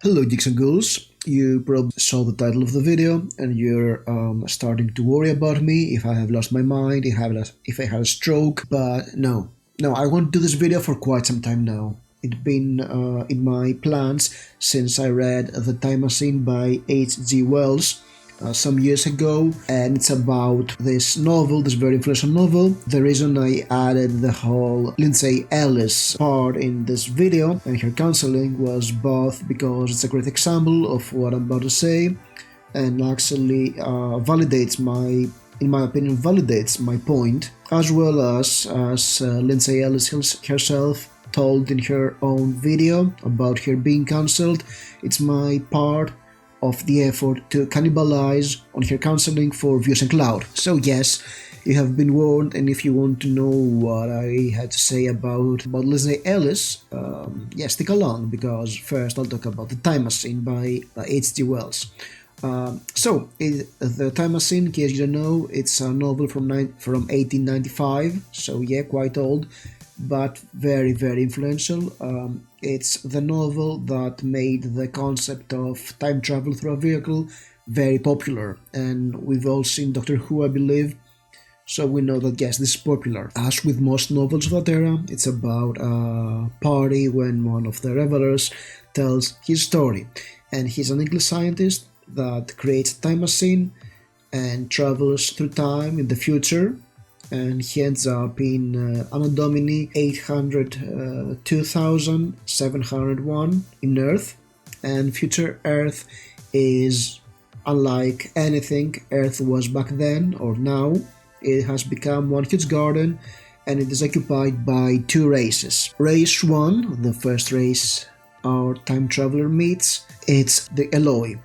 Hello, Geeks and Ghouls. You probably saw the title of the video and you're starting to worry about me if I have lost my mind, if I had a stroke. But no, I want to do this video for quite some time now. It's been in my plans since I read The Time Machine by H.G. Wells some years ago, and it's about this novel, this very influential novel. The reason I added the whole Lindsay Ellis part in this video and her counseling was both because it's a great example of what I'm about to say and actually in my opinion, validates my point, as well as Lindsay Ellis herself told in her own video about her being cancelled. It's my part of the effort to cannibalize on her counseling for views and clout. So yes, you have been warned, and if you want to know what I had to say about Lindsay Ellis, yeah, stick along, because first I'll talk about The Time Machine by H.G. Wells. The Time Machine, in case you don't know, it's a novel from 1895, so yeah, quite old, but very, very influential. It's the novel that made the concept of time travel through a vehicle very popular, and we've all seen Doctor Who, I believe, so we know that yes, this is popular. As with most novels of that era, it's about a party when one of the revelers tells his story, and he's an English scientist that creates a time machine and travels through time in the future, and he ends up in Anno Domini 802,701 in Earth, and future Earth is unlike anything Earth was back then or now. It has become one huge garden, and it is occupied by two races. Race 1, the first race our time traveler meets, it's the Eloi.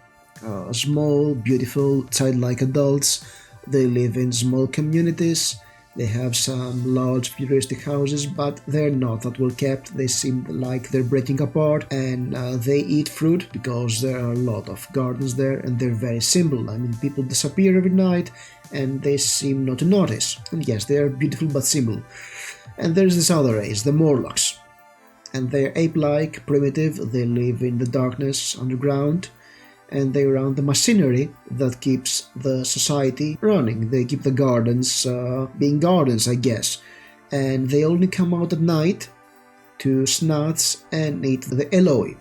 Small, beautiful, childlike adults. They live in small communities. They have some large futuristic houses, but they're not that well kept. They seem like they're breaking apart, and they eat fruit because there are a lot of gardens there, and they're very simple. I mean, people disappear every night and they seem not to notice. And yes, they are beautiful but simple. And there's this other race, the Morlocks. And they're ape-like, primitive. They live in the darkness underground, and they run the machinery that keeps the society running. They keep the gardens being gardens, I guess. And they only come out at night to snatch and eat the Eloi.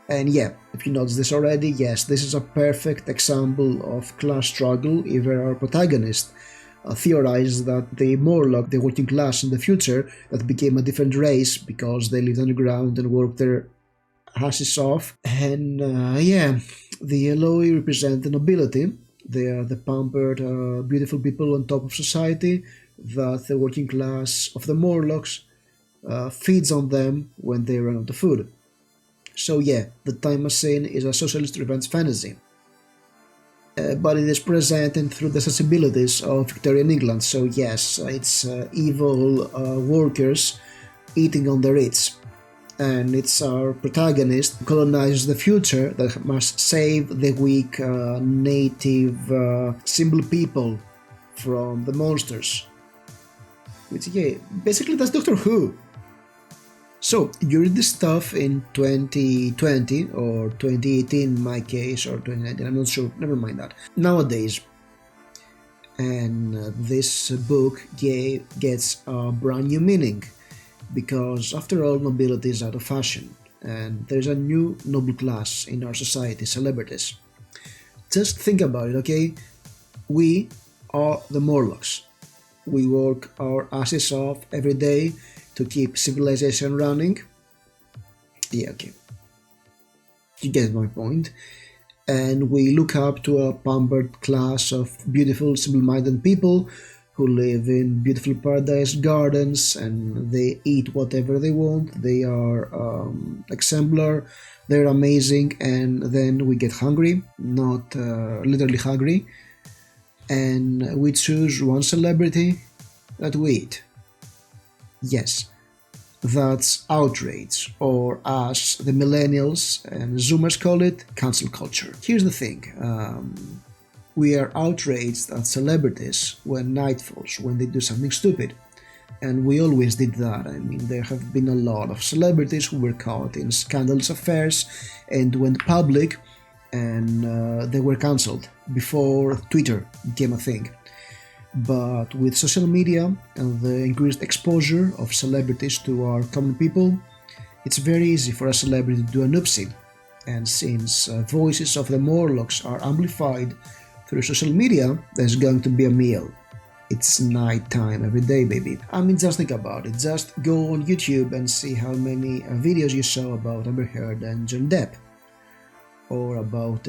And yeah, if you noticed this already, yes, this is a perfect example of class struggle. Even our protagonist theorized that the Morlock, the working class in the future, that became a different race because they lived underground and worked their asses off. And yeah, the Eloi represent the nobility. They are the pampered, beautiful people on top of society that the working class of the Morlocks feeds on them when they run out of food. So yeah, the Time Machine is a socialist revenge fantasy. But it is presented through the sensibilities of Victorian England. So yes, it's evil workers eating on the rich. And it's our protagonist who colonizes the future that must save the weak native simple people from the monsters. Which, yeah, basically that's Doctor Who. So, you read this stuff in 2020 or 2018 in my case, or 2019, I'm not sure, never mind that. Nowadays, and this book gets a brand new meaning. Because after all, nobility is out of fashion, and there's a new noble class in our society, celebrities. Just think about it, okay? We are the Morlocks. We work our asses off every day to keep civilization running. Yeah, okay. You get my point. And we look up to a pampered class of beautiful, simple-minded people who live in beautiful paradise gardens, and they eat whatever they want. They are exemplar, they're amazing, and then we get hungry, not literally hungry, and we choose one celebrity that we eat. Yes, that's outrage, or as the millennials and zoomers call it, cancel culture. Here's the thing. We are outraged at celebrities when night falls, when they do something stupid. And we always did that. I mean, there have been a lot of celebrities who were caught in scandalous affairs and went public, and they were cancelled before Twitter became a thing. But with social media and the increased exposure of celebrities to our common people, it's very easy for a celebrity to do an oopsie. And since voices of the Morlocks are amplified through social media, there's going to be a meal. It's night time every day, baby. I mean, just think about it. Just go on YouTube and see how many videos you saw about Amber Heard and Johnny Depp, or about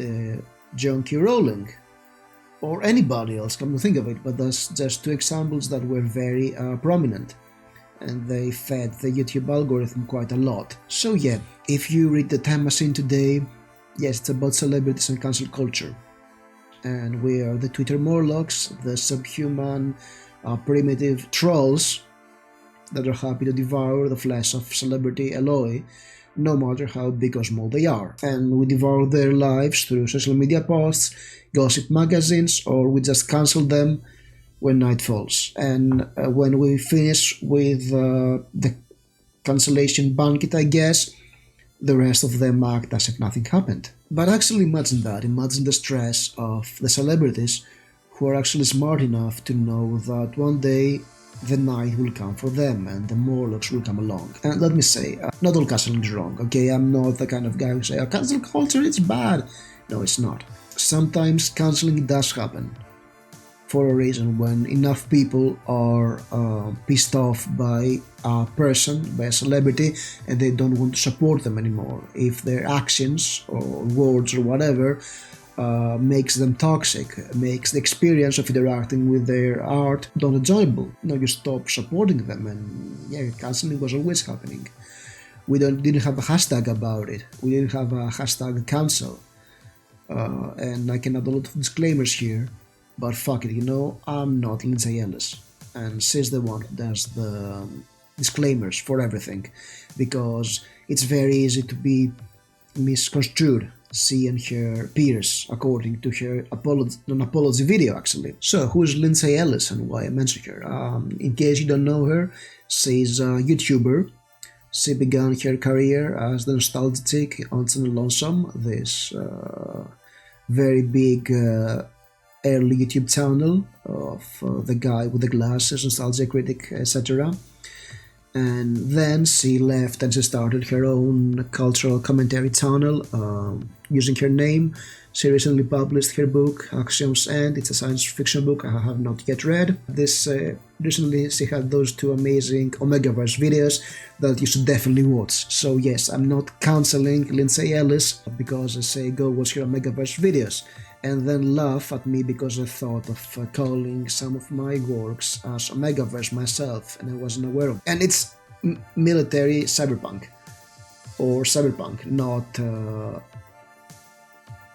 J.K. Rowling, or anybody else, come to think of it. But that's just two examples that were very prominent, and they fed the YouTube algorithm quite a lot. So yeah, if you read the Time Machine today, yes, it's about celebrities and cancel culture. And we are the Twitter Morlocks, the subhuman, primitive trolls that are happy to devour the flesh of celebrity Eloy, no matter how big or small they are. And we devour their lives through social media posts, gossip magazines, or we just cancel them when night falls. And when we finish with the cancellation banquet, I guess, the rest of them act as if nothing happened. But actually imagine that. Imagine the stress of the celebrities who are actually smart enough to know that one day the night will come for them and the Morlocks will come along. And let me say, not all cancelling is wrong, okay? I'm not the kind of guy who say, oh, cancel culture, it's bad. No, it's not. Sometimes cancelling does happen for a reason, when enough people are pissed off by a person, by a celebrity, and they don't want to support them anymore. If their actions or words or whatever makes them toxic, makes the experience of interacting with their art not enjoyable, you stop supporting them. And yeah, cancelling was always happening. We didn't have a hashtag about it. We didn't have a hashtag cancel. And I can add a lot of disclaimers here. But fuck it, I'm not Lindsay Ellis, and she's the one who does the disclaimers for everything, because it's very easy to be misconstrued, she and her peers, according to her non-apology video, actually. So, who is Lindsay Ellis and why I mention her? In case you don't know her, she's a YouTuber. She began her career as the nostalgia chick on Channel Lonesome, this very big early YouTube channel of the guy with the glasses, nostalgia critic, etc. And then she left and she started her own cultural commentary channel using her name. She recently published her book Axioms End. It's a science fiction book I have not yet read. Recently she had those two amazing Omegaverse videos that you should definitely watch. So yes, I'm not cancelling Lindsay Ellis because I say go watch her Omegaverse videos, and then laugh at me because I thought of calling some of my works as Omegaverse myself and I wasn't aware of it. And it's military cyberpunk, or cyberpunk, not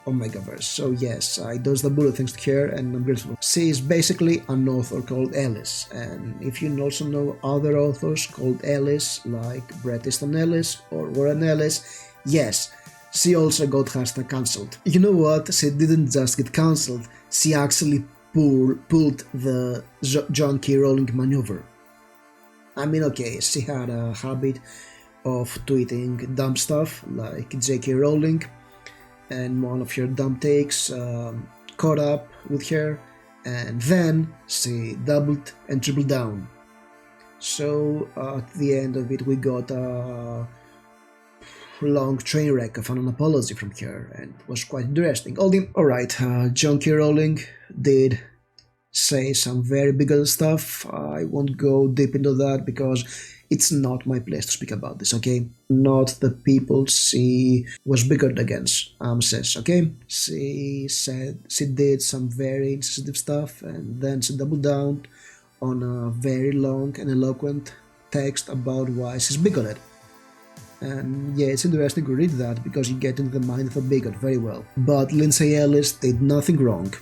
Omegaverse. So yes, I dodged the bullet thanks to her, and I'm grateful. She is basically an author called Ellis, and if you also know other authors called Ellis, like Bret Easton Ellis or Warren Ellis, yes, she also got hashtag cancelled. You know what? She didn't just get cancelled, she actually pulled the J.K. Rowling maneuver. I mean, okay, she had a habit of tweeting dumb stuff like J.K. Rowling, and one of her dumb takes caught up with her, and then she doubled and tripled down. So at the end of it, we got a long train wreck of an apology from her, and it was quite interesting. Alright, J.K. Rowling did say some very bigoted stuff. I won't go deep into that because it's not my place to speak about this, okay? Not the people she was bigoted against, says, okay? She said she did some very insensitive stuff, and then she doubled down on a very long and eloquent text about why she's bigoted. And yeah, it's interesting to read that because you get into the mind of a bigot very well. But Lindsay Ellis did nothing wrong,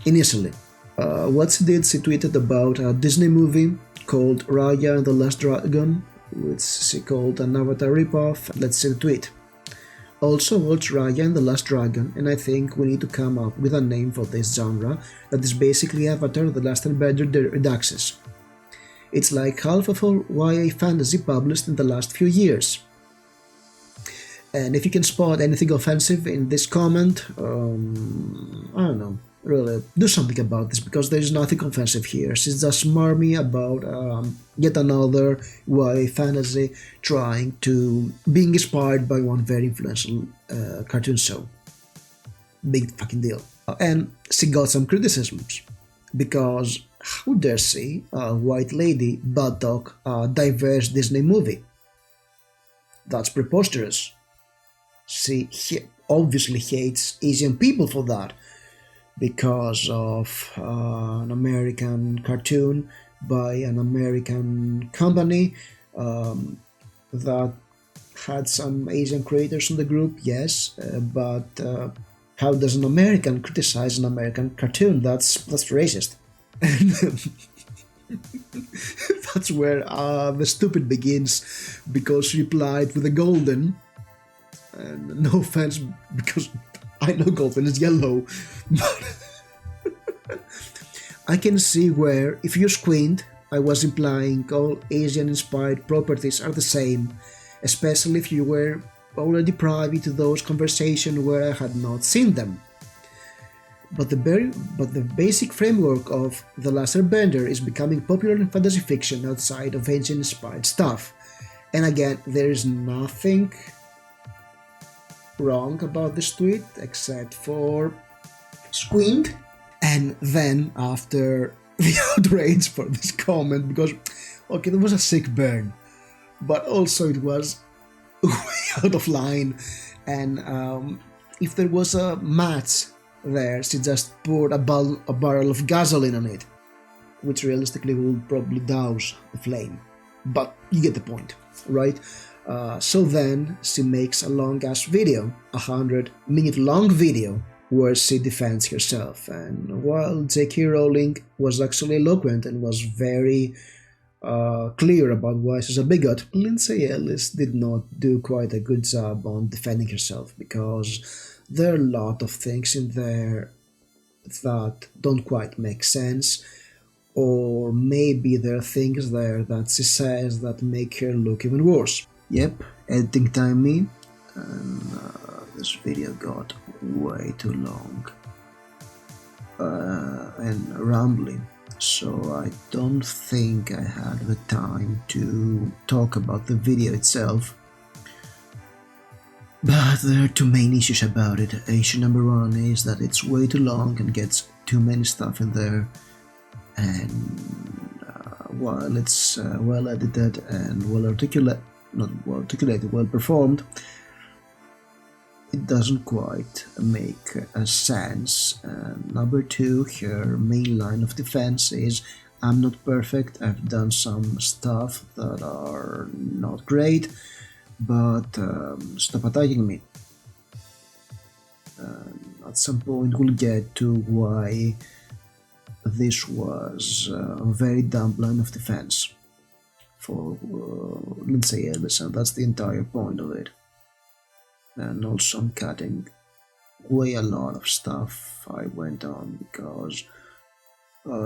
initially. What she did, she tweeted about a Disney movie called Raya and the Last Dragon, which she called an Avatar ripoff. Let's see the tweet. Also watch Raya and the Last Dragon, and I think we need to come up with a name for this genre that is basically Avatar the Last Airbender Redux. It's like half of all YA fantasy published in the last few years. And if you can spot anything offensive in this comment, I don't know, really, do something about this, because there's nothing offensive here. She's just smarmy about yet another YA fantasy trying to being inspired by one very influential cartoon show. Big fucking deal. And she got some criticisms, because how dare she, a white lady, butt talk a diverse Disney movie? That's preposterous. She obviously hates Asian people for that, because of an American cartoon by an American company that had some Asian creators in the group, yes, but how does an American criticize an American cartoon? That's racist. That's where the stupid begins, because she replied with a golden. And no offense, because I know golden is yellow, but I can see where, if you squint, I was implying all Asian-inspired properties are the same, especially if you were already privy to those conversations where I had not seen them. But the basic framework of The Last Airbender is becoming popular in fantasy fiction outside of Asian-inspired stuff. And again, there is nothing wrong about this tweet except for squint. And then after the outrage for this comment, because okay, there was a sick burn, but also it was way out of line, and if there was a match there, she just poured a barrel of gasoline on it, which realistically would probably douse the flame, but you get the point, right? So then she makes a long-ass video, 100-minute long video, where she defends herself. And while J.K. Rowling was actually eloquent and was very clear about why she's a bigot, Lindsay Ellis did not do quite a good job on defending herself, because there are a lot of things in there that don't quite make sense, or maybe there are things there that she says that make her look even worse. Yep, editing time me, and this video got way too long and rambling, so I don't think I had the time to talk about the video itself. But there are two main issues about it. Issue number one is that it's way too long and gets too many stuff in there, and while it's well edited and well performed, it doesn't quite make sense. And number two, her main line of defense is, I'm not perfect, I've done some stuff that are not great, but stop attacking me. At some point we'll get to why this was a very dumb line of defense for Lindsay Ellis, and that's the entire point of it. And also I'm cutting way a lot of stuff I went on, because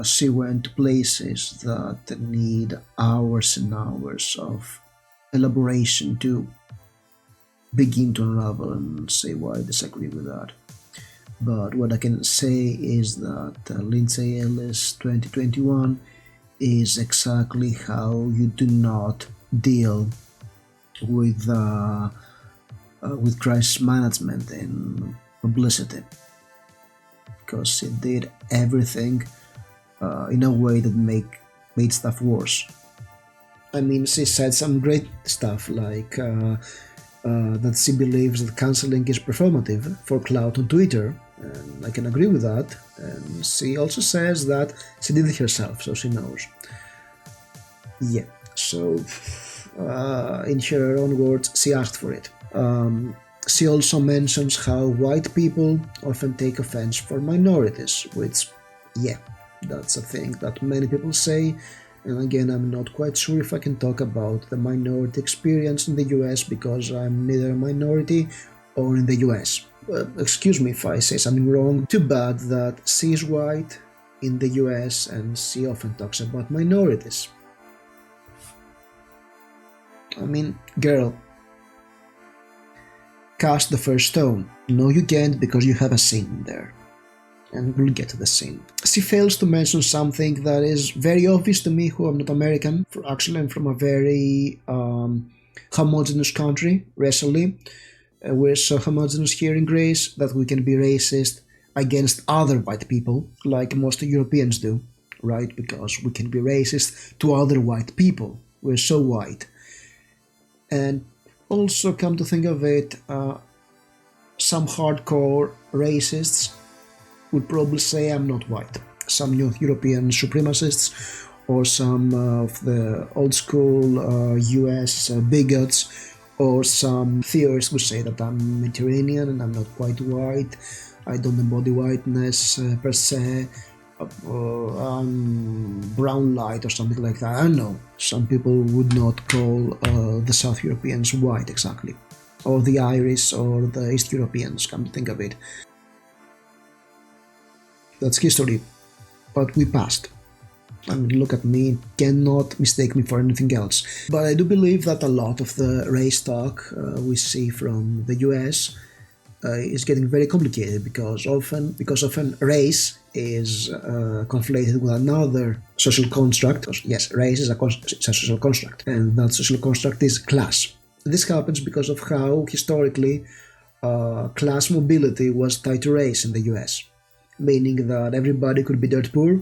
she went to places that need hours and hours of elaboration to begin to unravel and say why I disagree with that. But what I can say is that Lindsay Ellis 2021 is exactly how you do not deal with crisis management in publicity, because she did everything in a way that made stuff worse. I mean, she said some great stuff like that she believes that cancelling is performative for clout on Twitter, and I can agree with that. And she also says that she did it herself, so she knows. Yeah, so in her own words, she asked for it. She also mentions how white people often take offense for minorities, which, yeah, that's a thing that many people say. And again, I'm not quite sure if I can talk about the minority experience in the US, because I'm neither a minority or in the US. Excuse me if I say something wrong. Too bad that she is white in the US and she often talks about minorities. I mean, girl, cast the first stone. No, you can't because you have a sin there. And we'll get to the sin. She fails to mention something that is very obvious to me, who I'm not American. Actually, I'm from a very homogeneous country, racially. We're so homogeneous here in Greece that we can be racist against other white people, like most Europeans do, right? Because we can be racist to other white people. We're so white. And also, come to think of it, some hardcore racists would probably say I'm not white. Some North European supremacists or some of the old school US bigots or some theorists would say that I'm Mediterranean and I'm not quite white. I don't embody whiteness per se. I'm brown light or something like that. I don't know. Some people would not call the South Europeans white exactly. Or the Irish or the East Europeans, come to think of it. That's history, but we passed. I mean, look at me, cannot mistake me for anything else. But I do believe that a lot of the race talk we see from the US is getting very complicated because often race is conflated with another social construct. Yes, race is a social construct, and that social construct is class. This happens because of how historically class mobility was tied to race in the US. Meaning that everybody could be dirt poor,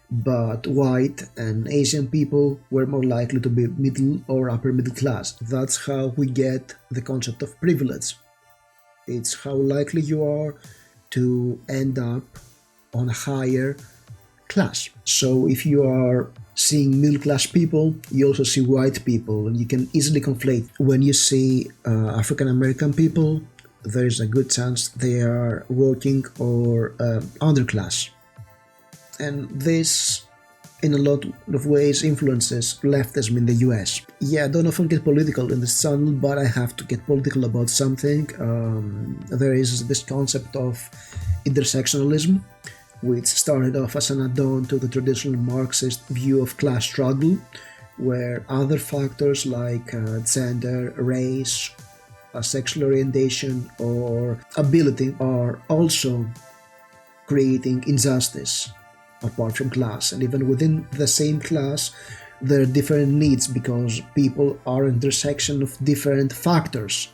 but white and Asian people were more likely to be middle or upper middle class. That's how we get the concept of privilege. It's how likely you are to end up on a higher class. So if you are seeing middle class people, you also see white people, and you can easily conflate. When you see African American people, there is a good chance they are working or underclass. And this, in a lot of ways, influences leftism in the US. Yeah, I don't often get political in this channel, but I have to get political about something. There is this concept of intersectionalism, which started off as an add-on to the traditional Marxist view of class struggle, where other factors like gender, race, sexual orientation or ability are also creating injustice apart from class. And even within the same class there are different needs because people are an intersection of different factors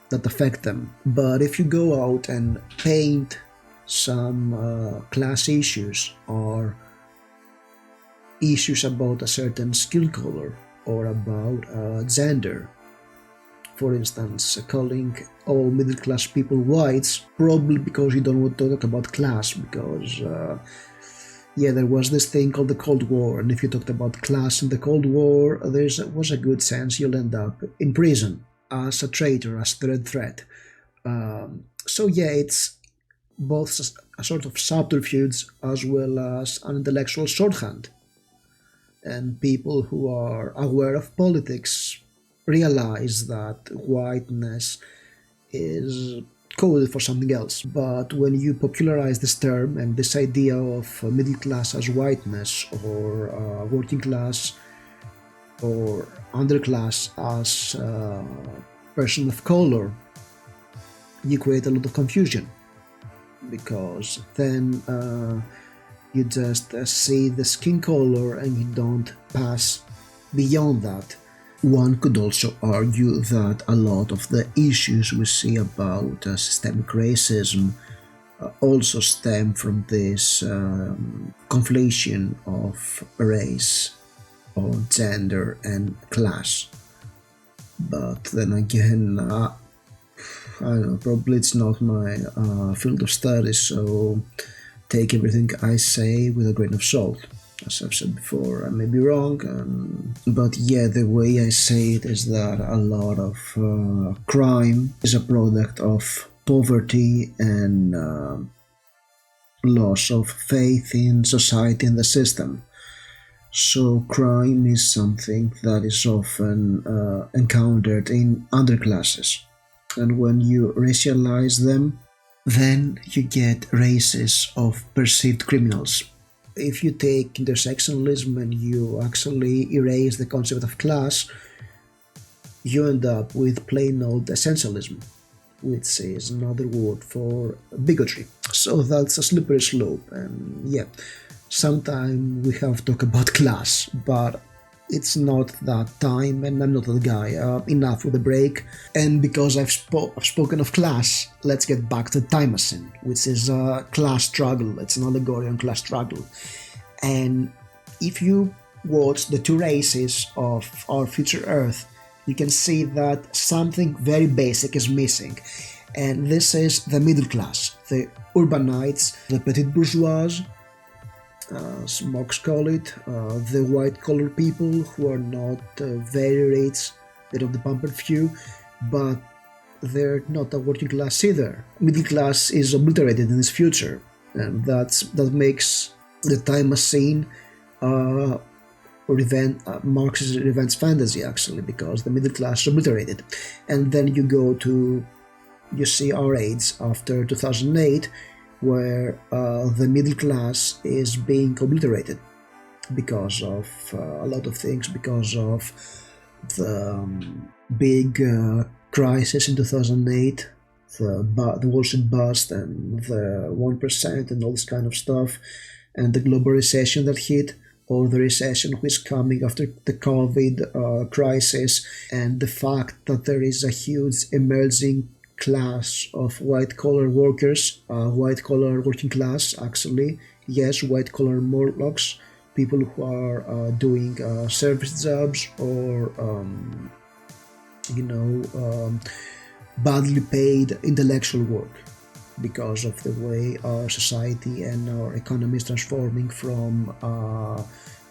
that affect them. But if you go out and paint some class issues or issues about a certain skin color or about gender, for instance, calling all middle-class people whites, probably because you don't want to talk about class, because there was this thing called the Cold War, and if you talked about class in the Cold War, there was a good chance you'll end up in prison as a traitor, as threat. It's both a sort of subterfuge as well as an intellectual shorthand. And people who are aware of politics realize that whiteness is coded for something else. But when you popularize this term and this idea of middle class as whiteness or working class or underclass as person of color, you create a lot of confusion, because then you just see the skin color and you don't pass beyond that. One could also argue that a lot of the issues we see about systemic racism also stem from this conflation of race or gender and class. But then again, I don't know, probably it's not my field of study, so take everything I say with a grain of salt. As I've said before, I may be wrong, but the way I say it is that a lot of crime is a product of poverty and loss of faith in society and the system. So crime is something that is often encountered in underclasses, and when you racialize them, then you get races of perceived criminals. If you take intersectionalism and you actually erase the concept of class, you end up with plain old essentialism, which is another word for bigotry. So that's a slippery slope, and yeah, sometime we have to talk about class, but it's not that time, and I'm not that guy. Enough with the break. And because I've spoken of class, let's get back to Time Machine, which is a class struggle. It's an allegory on class struggle. And if you watch the two races of our future Earth, you can see that something very basic is missing. And this is the middle class, the urbanites, the petit bourgeois, as Marx call it, the white collar people who are not very rich, they're of the pampered few, but they're not a working class either. Middle class is obliterated in this future, and that makes the Time Machine Marx's revenge fantasy, actually, because the middle class is obliterated. And then you see our age after 2008, where the middle class is being obliterated because of a lot of things, because of the big crisis in 2008, the Wall Street bust and the 1% and all this kind of stuff, and the global recession that hit, or the recession which is coming after the COVID crisis, and the fact that there is a huge emerging class of white-collar workers, white-collar working class, actually, yes, white-collar Morlocks, people who are doing service jobs or, badly paid intellectual work, because of the way our society and our economy is transforming from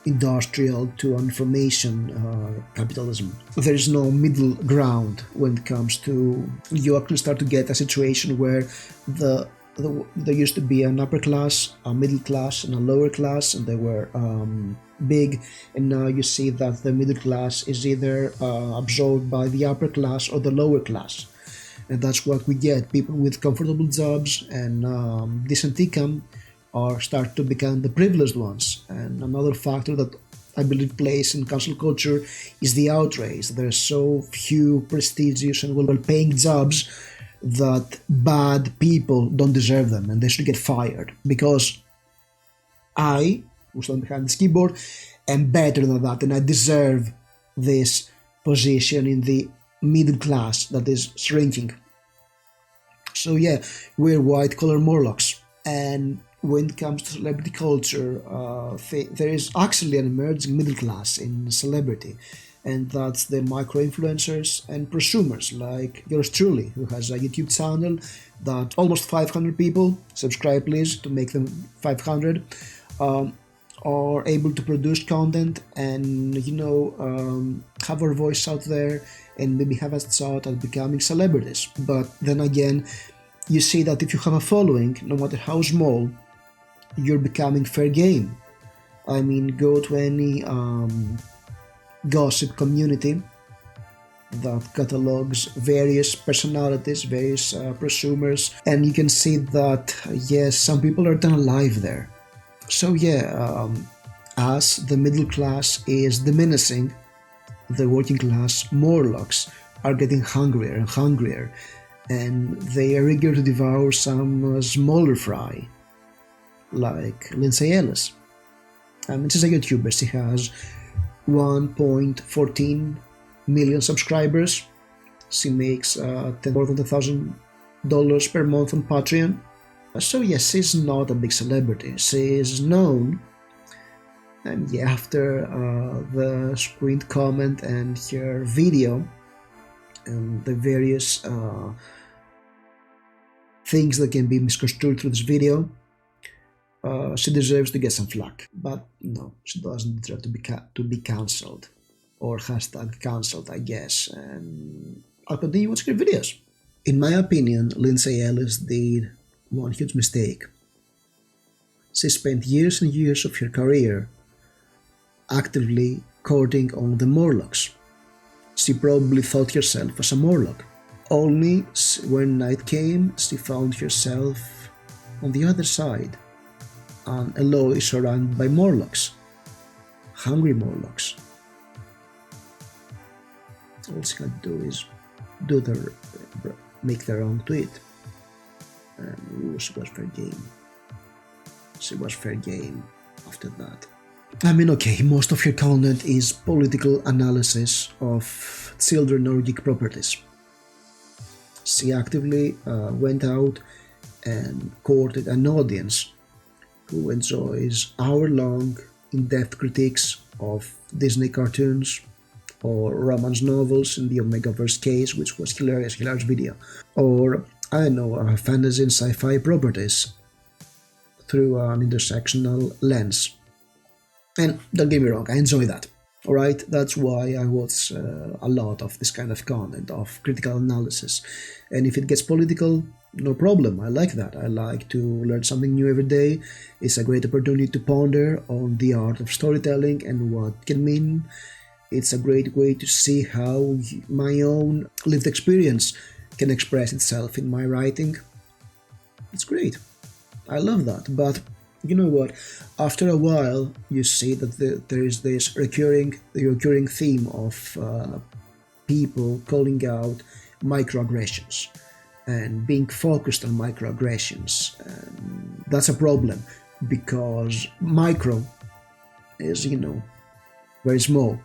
industrial to information capitalism. There is no middle ground when it comes to, you actually start to get a situation where there used to be an upper class, a middle class, and a lower class, and they were big, and now you see that the middle class is either absorbed by the upper class or the lower class. And that's what we get. People with comfortable jobs and decent income start to become the privileged ones. And another factor that I believe plays in cancel culture is the outrage. There are so few prestigious and well-paying jobs that bad people don't deserve them and they should get fired. Because I, who stand behind this keyboard, am better than that, and I deserve this position in the middle class that is shrinking. So yeah, we're white-collar Morlocks. And when it comes to celebrity culture, there is actually an emerging middle class in celebrity, and that's the micro-influencers and prosumers like yours truly, who has a YouTube channel that almost 500 people, subscribe please to make them 500, are able to produce content and have our voice out there and maybe have a shot at becoming celebrities. But then again, you see that if you have a following, no matter how small, you're becoming fair game. I mean, go to any gossip community that catalogs various personalities, various prosumers, and you can see that, yes, some people are done alive there. So yeah, as the middle class is diminishing, the working class Morlocks are getting hungrier and hungrier, and they are eager to devour some smaller fry, like Lindsay Ellis. I mean, she's a YouTuber. She has 1.14 million subscribers. She makes more than $1,000 per month on Patreon. So yes, she's not a big celebrity. She is known, and yeah, after the screened comment and her video and the various things that can be misconstrued through this video, she deserves to get some flack. But no, she doesn't deserve to be cancelled, or hashtag cancelled, I guess. And I'll continue watching her videos. In my opinion, Lindsay Ellis did one huge mistake. She spent years and years of her career actively courting on the Morlocks. She probably thought herself as a Morlock. Only when night came, she found herself on the other side, and Eloy surrounded by Morlocks, hungry Morlocks. All she had to do is do their make their own tweet, and she was fair game. She was fair game after that. I mean, okay, most of her content is political analysis of children or geek properties. She actively went out and courted an audience who enjoys hour-long, in-depth critiques of Disney cartoons or romance novels in the Omegaverse case, which was hilarious video, or, I don't know, fantasy and sci-fi properties through an intersectional lens. And don't get me wrong, I enjoy that. Alright, that's why I watch a lot of this kind of content, of critical analysis. And if it gets political, no problem, I like that. I like to learn something new every day. It's a great opportunity to ponder on the art of storytelling and what it can mean. It's a great way to see how my own lived experience can express itself in my writing. It's great. I love that, but you know what? After a while, you see that there is this recurring theme of people calling out microaggressions and being focused on microaggressions. And that's a problem because micro is, very small.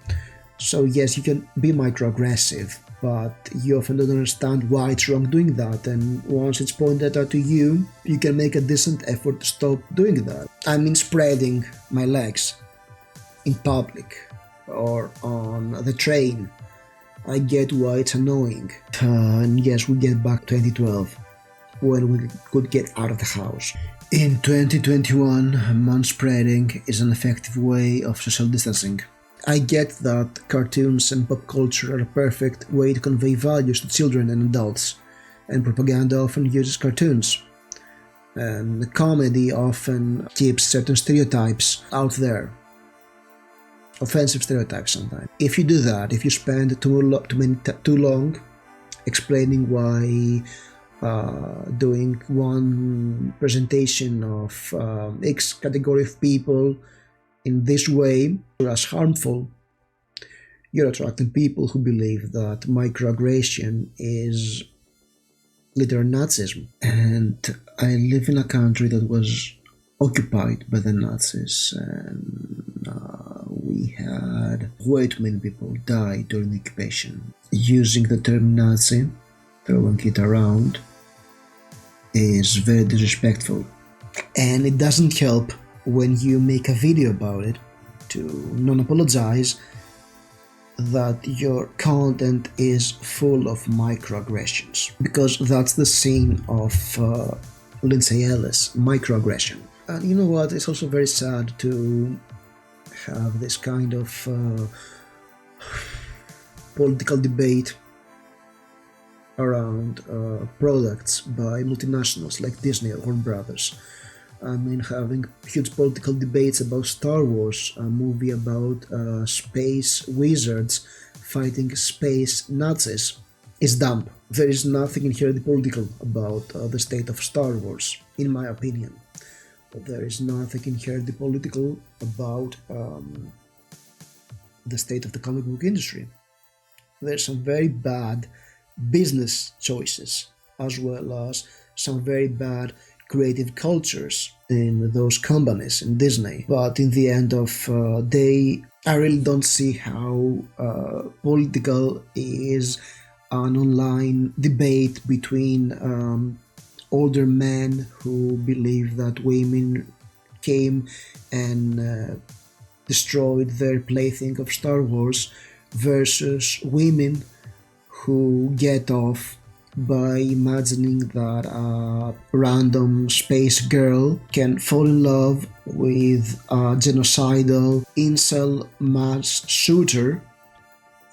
So yes, you can be microaggressive, but you often don't understand why it's wrong doing that, and once it's pointed out to you, you can make a decent effort to stop doing that. I mean, spreading my legs in public or on the train. I get why it's annoying. And yes, we get back 2012, when we could get out of the house. In 2021, manspreading is an effective way of social distancing. I get that cartoons and pop culture are a perfect way to convey values to children and adults, and propaganda often uses cartoons. And the comedy often keeps certain stereotypes out there. Offensive stereotypes sometimes. If you do that, if you spend too long explaining why doing one presentation of X category of people in this way as harmful, you're attracting people who believe that microaggression is literal Nazism. And I live in a country that was occupied by the Nazis, and we had way too many people die during the occupation. Using the term Nazi, throwing it around, is very disrespectful. And it doesn't help when you make a video about it to non-apologize that your content is full of microaggressions, because that's the scene of Lindsay Ellis, microaggression. And you know what, it's also very sad to have this kind of political debate around products by multinationals like Disney or Warner Brothers. I mean, having huge political debates about Star Wars, a movie about space wizards fighting space Nazis, is dumb. There is nothing inherently political about the state of Star Wars, in my opinion. There is nothing inherently political about the state of the comic book industry. There's some very bad business choices, as well as some very bad creative cultures in those companies in Disney. But in the end of day, I really don't see how political is an online debate between older men who believe that women came and destroyed their plaything of Star Wars versus women who get off by imagining that a random space girl can fall in love with a genocidal incel mass shooter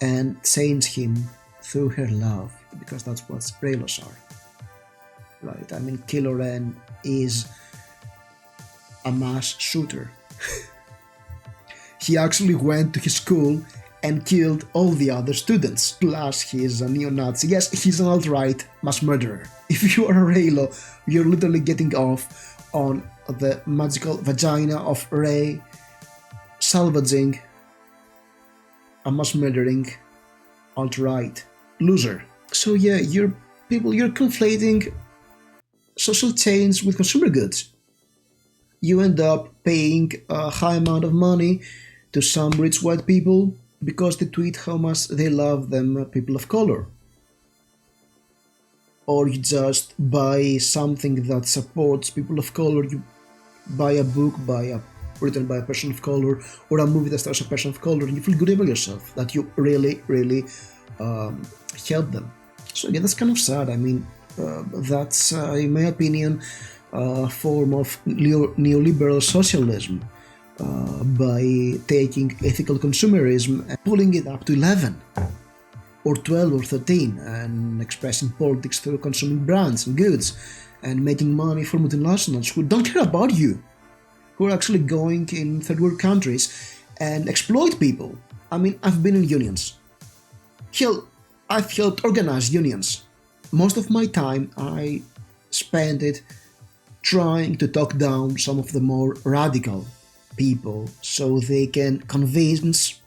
and change him through her love, because that's what Reylos are. Right? I mean, Kylo Ren is a mass shooter. He actually went to his school and killed all the other students. Plus, he's a neo-Nazi. Yes, he's an alt-right mass murderer. If you are a Reylo, you're literally getting off on the magical vagina of Rey, salvaging a mass murdering alt-right loser. So yeah, you're conflating social change with consumer goods. You end up paying a high amount of money to some rich white people because they tweet how much they love them people of color. Or you just buy something that supports people of color. You buy a book written by a person of color, or a movie that stars a person of color, and you feel good about yourself that you really, really helped them. So yeah, that's kind of sad. I mean, that's, in my opinion, a form of neoliberal socialism by taking ethical consumerism and pulling it up to 11 or 12 or 13 and expressing politics through consuming brands and goods and making money for multinationals who don't care about you, who are actually going in third world countries and exploit people. I mean, I've been in unions. Hell, I've helped organize unions. Most of my time I spent it trying to talk down some of the more radical people so they can convince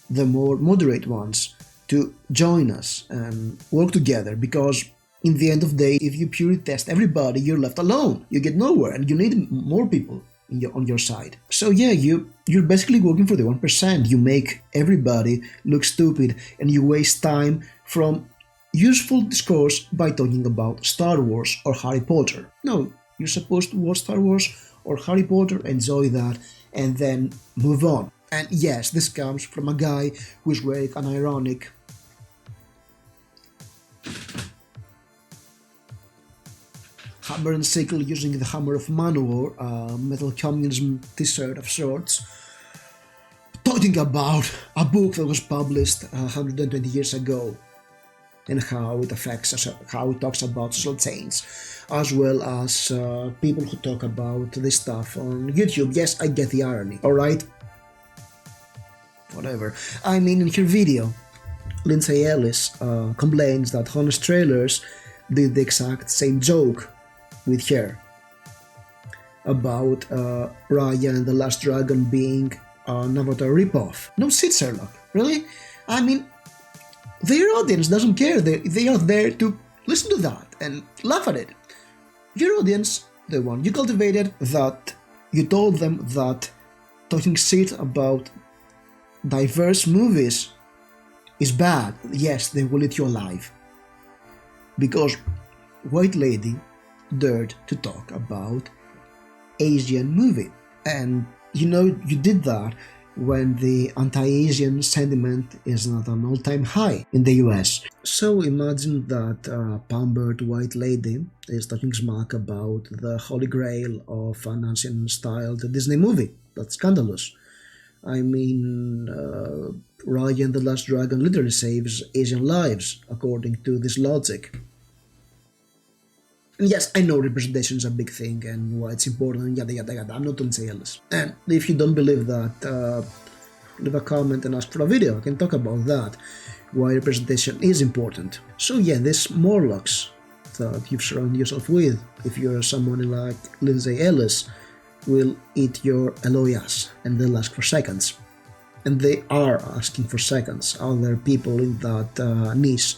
the more moderate ones to join us and work together, because in the end of the day, if you purely test everybody, you're left alone. You get nowhere and you need more people on your side. So yeah, you're basically working for the 1%. You make everybody look stupid and you waste time from useful discourse by talking about Star Wars or Harry Potter. No, you're supposed to watch Star Wars or Harry Potter, enjoy that, and then move on. And yes, this comes from a guy who is wearing an ironic hammer and sickle using the hammer of Manowar, a metal communism t-shirt of sorts, talking about a book that was published 120 years ago and how it affects us, how it talks about social change, as well as people who talk about this stuff on YouTube. Yes, I get the irony, alright? Whatever. I mean, in her video, Lindsay Ellis complains that honest trailers did the exact same joke with her about Raya and the Last Dragon being an Avatar ripoff. No shit, Sherlock. Really? I mean, their audience doesn't care. They are there to listen to that and laugh at it. Your audience, the one you cultivated, that you told them that talking shit about diverse movies is bad. Yes, they will eat you alive. Because White Lady dared to talk about Asian movie. And you know, you did that when the anti-Asian sentiment is at an all-time high in the US. So imagine that pampered white lady is talking smack about the holy grail of an ancient-styled Disney movie. That's scandalous. I mean, Raya and the Last Dragon literally saves Asian lives, according to this logic. And yes, I know representation is a big thing and why it's important, yada yada yada. I'm not Lindsay Ellis. And if you don't believe that, leave a comment and ask for a video. I can talk about that, why representation is important. So yeah, this Morlocks that you've surrounded yourself with, if you're someone like Lindsay Ellis, will eat your Eloy ass and they'll ask for seconds. And they are asking for seconds. Other people in that niche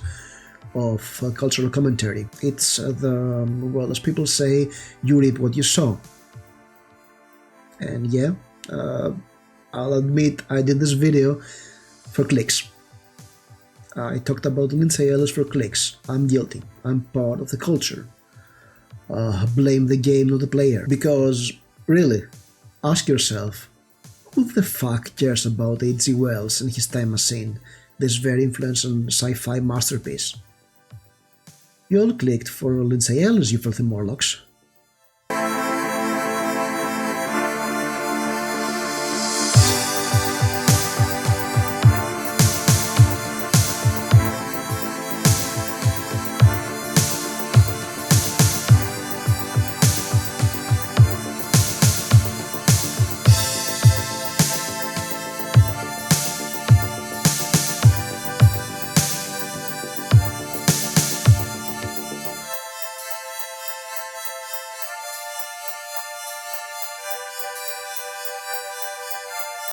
of cultural commentary. It's well, as people say, you reap what you sow. And yeah, I'll admit I did this video for clicks. I talked about Lindsay Ellis for clicks. I'm guilty. I'm part of the culture. Blame the game, not the player. Because, really, ask yourself, who the fuck cares about H.G. Wells and his Time Machine, this very influential sci-fi masterpiece? You all clicked for Lindsay Ellis, you filthy Morlocks.